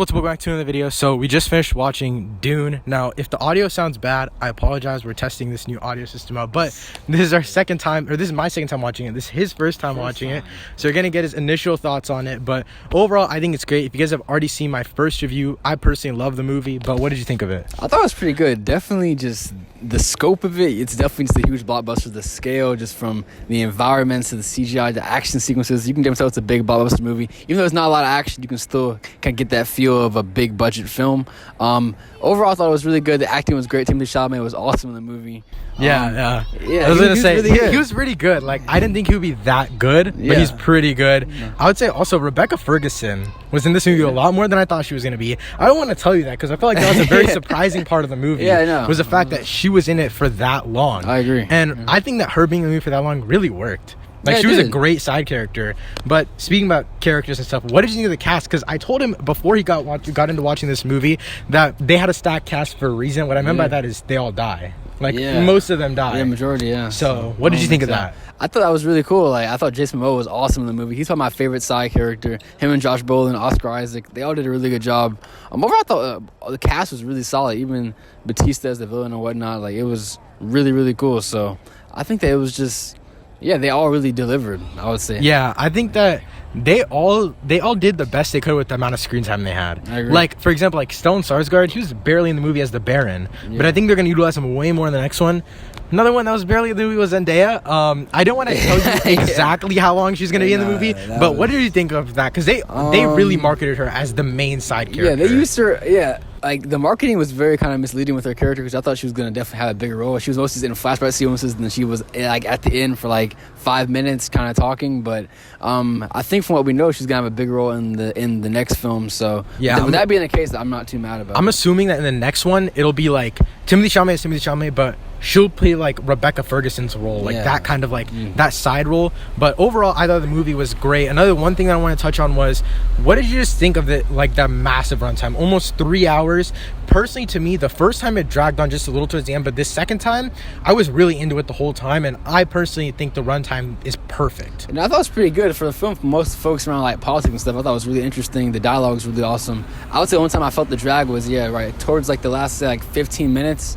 Welcome back to another video. So we just finished watching Dune. Now, if the audio sounds bad, I apologize. We're testing this new audio system out, but this is our second time, or this is my second time watching it. This is his first time watching it, so you're gonna get his initial thoughts on it. But overall, I think it's great. If you guys have already seen my first review, I personally love the movie. But what did you think of it? I thought it was pretty good. Definitely just the scope of it. It's definitely just a huge blockbuster. The scale, just from the environments to the CGI, the action sequences, you can definitely tell it's a big blockbuster movie. Even though there's not a lot of action, you can still kind of get that feel of a big budget film. Overall, I thought it was really good. The acting was great. Timothée Chalamet was awesome in the movie. Yeah. I was gonna say he was pretty good. Like, I didn't think he would be that good, but he's pretty good. Yeah. I would say also Rebecca Ferguson was in this movie a lot more than I thought she was gonna be. I don't want to tell you that because I felt like that was a very surprising part of the movie. Yeah, I know. Was the fact that she was in it for that long. I agree. And I think that her being in the movie for that long really worked. Like, she was a great side character. But speaking about characters and stuff, what did you think of the cast? Because I told him before he got into watching this movie that they had a stacked cast for a reason. What I meant by that is they all die. Like, most of them die. Yeah, majority, yeah. So what did you think of that? I thought that was really cool. Like, I thought Jason Momoa was awesome in the movie. He's probably my favorite side character. Him and Josh Brolin, Oscar Isaac, they all did a really good job. Overall, I thought the cast was really solid. Even Batista as the villain and whatnot. Like, it was really, really cool. So I think that it was just... yeah, they all really delivered, I would say. Yeah, I think that they all did the best they could with the amount of screen time they had. I agree. Like, for example, like Stellan Skarsgård, he was barely in the movie as the Baron, but I think they're going to utilize him way more in the next one. Another one that was barely in the movie was Zendaya. I don't want to tell you exactly how long she's going to be in the movie, but what did you think of that? Because they really marketed her as the main side character. Yeah, they used her, like, the marketing was very kind of misleading with her character because I thought she was going to definitely have a bigger role. She was mostly in flashback sequences, and then she was, like, at the end for, like, 5 minutes kind of talking. But I think from what we know, she's going to have a big role in the next film. So, with that being the case, I'm not too mad about it. I'm assuming that in the next one, it'll be, like, Timothée Chalamet, but she'll play, like, Rebecca Ferguson's role. Like, that kind of, like, that side role. But overall, I thought the movie was great. Another one thing that I want to touch on was, what did you just think of it, like, that massive runtime? Almost 3 hours. Personally, to me, the first time it dragged on just a little towards the end, but this second time, I was really into it the whole time, and I personally think the runtime is perfect. And I thought it was pretty good for the film. For most folks around, like, politics and stuff, I thought it was really interesting. The dialogue was really awesome. I would say the only time I felt the drag was, towards, like, the last, say, like, 15 minutes,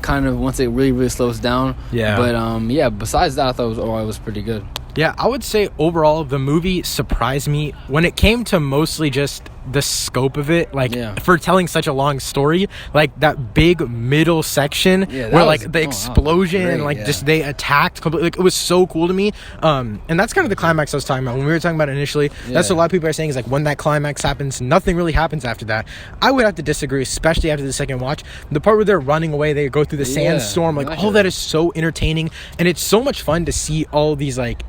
kind of once it really, really slows down. Yeah. But, besides that, I thought it was pretty good. Yeah, I would say overall the movie surprised me when it came to mostly just the scope of it, like for telling such a long story, like that big middle section where like the explosion and like just they attacked completely, like, it was so cool to me. And that's kind of the climax I was talking about when we were talking about it initially. That's what a lot of people are saying, is like when that climax happens, nothing really happens after that. I would have to disagree, especially after the second watch. The part where they're running away, they go through the sandstorm, like all that is so entertaining, and it's so much fun to see all these like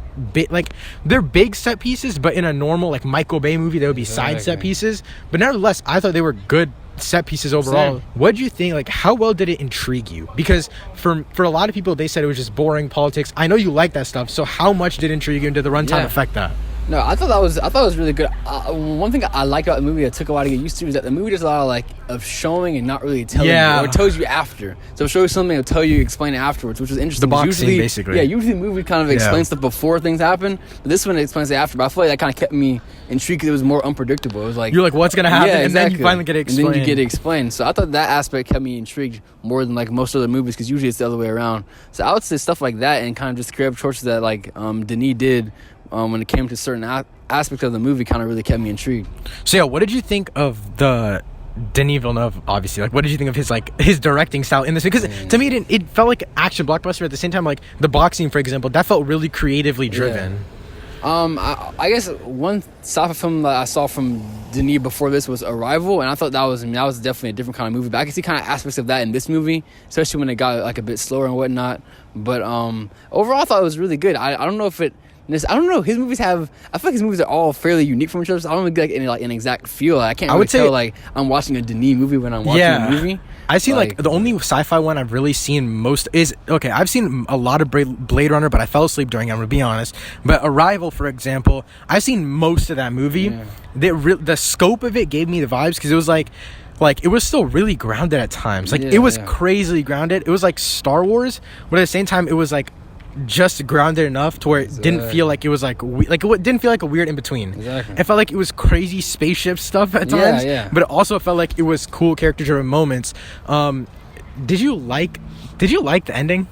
they're big set pieces, but in a normal like Michael Bay movie there would be side set pieces, but nevertheless I thought they were good set pieces overall. What do you think, like, how well did it intrigue you? Because for a lot of people, they said it was just boring politics. I know you like that stuff, so how much did it intrigue you, and did the runtime affect that? No, I thought it was really good. One thing I liked about the movie that took a while to get used to is that the movie does a lot of showing and not really telling you, or it tells you after. So it'll show you something, it'll tell you, explain it afterwards, which was interesting. The box scene, basically. Yeah, usually the movie kind of explains stuff before things happen, but this one explains it after. But I feel like that kind of kept me intrigued because it was more unpredictable. It was like, you're like, what's gonna happen? And then you finally get it explained. And then you get it explained. So I thought that aspect kept me intrigued more than like most other movies, because usually it's the other way around. So I would say stuff like that, and kind of just creative choices that like Denis did when it came to certain aspects of the movie, kind of really kept me intrigued. So what did you think of the Denis Villeneuve, obviously? Like, what did you think of his directing style in this? Because to me, it felt like an action blockbuster. At the same time, like the boxing, for example, that felt really creatively driven. I guess one sci-fi film that I saw from Denis before this was Arrival, and I thought that was definitely a different kind of movie. But I can see kind of aspects of that in this movie, especially when it got like a bit slower and whatnot. But overall, I thought it was really good. I don't know if it... I don't know. His movies have... I feel like his movies are all fairly unique from each other, so I don't really get like an exact feel. I can't really tell like I'm watching a Denis movie when I'm watching a movie. I've seen like the only sci-fi one I've really seen most is... Okay, I've seen a lot of Blade Runner, but I fell asleep during it, I'm going to be honest. But Arrival, for example, I've seen most of that movie. The scope of it gave me the vibes, because it was like it was still really grounded at times. Like, it was crazily grounded. It was like Star Wars, but at the same time, it was like just grounded enough to where it didn't feel like it was like it didn't feel like a weird in between. Exactly. It felt like it was crazy spaceship stuff at times. Yeah. But it also felt like it was cool character-driven moments. Did you like the ending?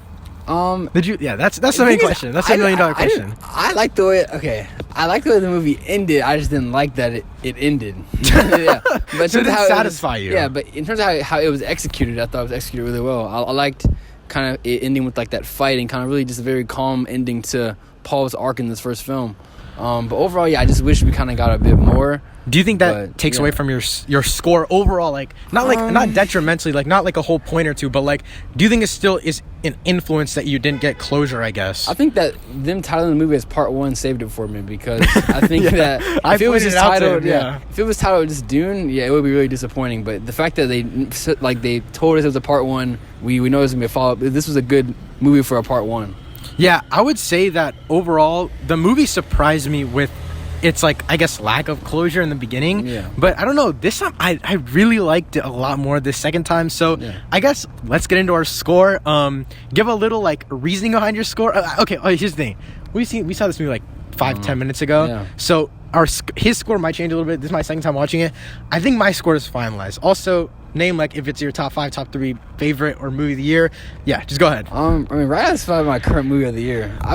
Did you? Yeah, that's the main question. That's $1 million question. I like the way. Okay, I like the way the movie ended. I just didn't like that it ended. Yeah, but so it didn't satisfy you. Yeah, but in terms of how it was executed, I thought it was executed really well. I liked kind of it ending with like that fight and kind of really just a very calm ending to Paul's arc in this first film. But overall, yeah, I just wish we kind of got a bit more. Do you think that takes away from your score overall? Like not detrimentally, like not like a whole point or two, but like, do you think it still is an influence that you didn't get closure? I guess I think that them titling the movie as Part 1 saved it for me, because I think that if it was just titled, if it was titled just Dune, it would be really disappointing. But the fact that they told us it was a Part 1, we know it's gonna be a follow up. This was a good movie for a Part 1. Yeah, I would say that overall the movie surprised me with its like, I guess, lack of closure in the beginning. Yeah. But I don't know, this time I really liked it a lot more this second time. So I guess let's get into our score. Give a little like reasoning behind your score. Okay, here's the thing. We saw this movie like 5-10 minutes ago. Yeah. So his score might change a little bit. This is my second time watching it. I think my score is finalized. Also, name like if it's your top 5, top 3 favorite or movie of the year. Yeah, just go ahead. I mean, right as far as my current movie of the year, I'd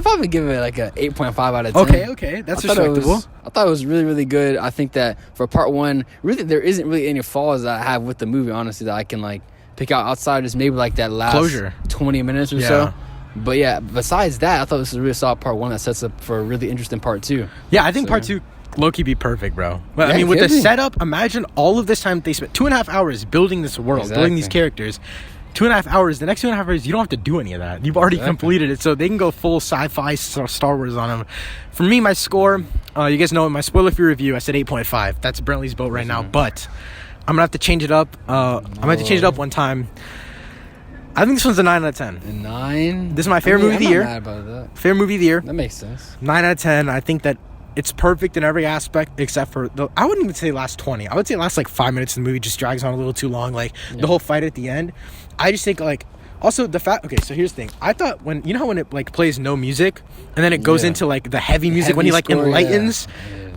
probably give it like a 8.5 out of 10. Okay, that's respectable. I thought it was really, really good. I think that for Part 1, really there isn't really any flaws that I have with the movie, honestly, that I can like pick out outside just maybe like that last closure 20 minutes or so. But yeah, besides that, I thought this was a really solid Part 1 that sets up for a really interesting Part 2. Yeah, I think Part 2 low-key be perfect, bro. But I mean, with the setup, imagine all of this time they spent 2.5 hours building this world, building these characters. 2.5 hours. The next 2.5 hours, you don't have to do any of that. You've already completed it, so they can go full sci-fi Star Wars on them. For me, my score, you guys know in my spoiler-free review, I said 8.5. That's Brantley's boat right now, but I'm gonna have to change it up. I'm gonna have to change it up one time. I think this one's a 9 out of 10. A 9? This is my favorite movie of the year. I'm not mad about that. Favorite movie of the year. That makes sense. 9 out of 10. I think that it's perfect in every aspect except for I wouldn't even say last 20. I would say last like 5 minutes of the movie just drags on a little too long. Like the whole fight at the end. I just think like also the fact. Okay, so here's the thing. I thought when it like plays no music and then it goes into like the heavy music when he like enlightens.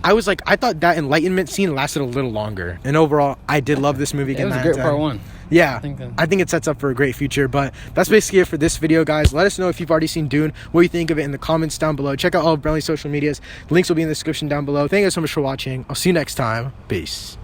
I was like, I thought that enlightenment scene lasted a little longer. And overall, I did love this movie. It was a great Part 1. Yeah, I think it sets up for a great future. But that's basically it for this video, guys. Let us know if you've already seen Dune, what you think of it in the comments down below. Check out all of Brantley's social medias. The links will be in the description down below. Thank you guys so much for watching. I'll see you next time. Peace.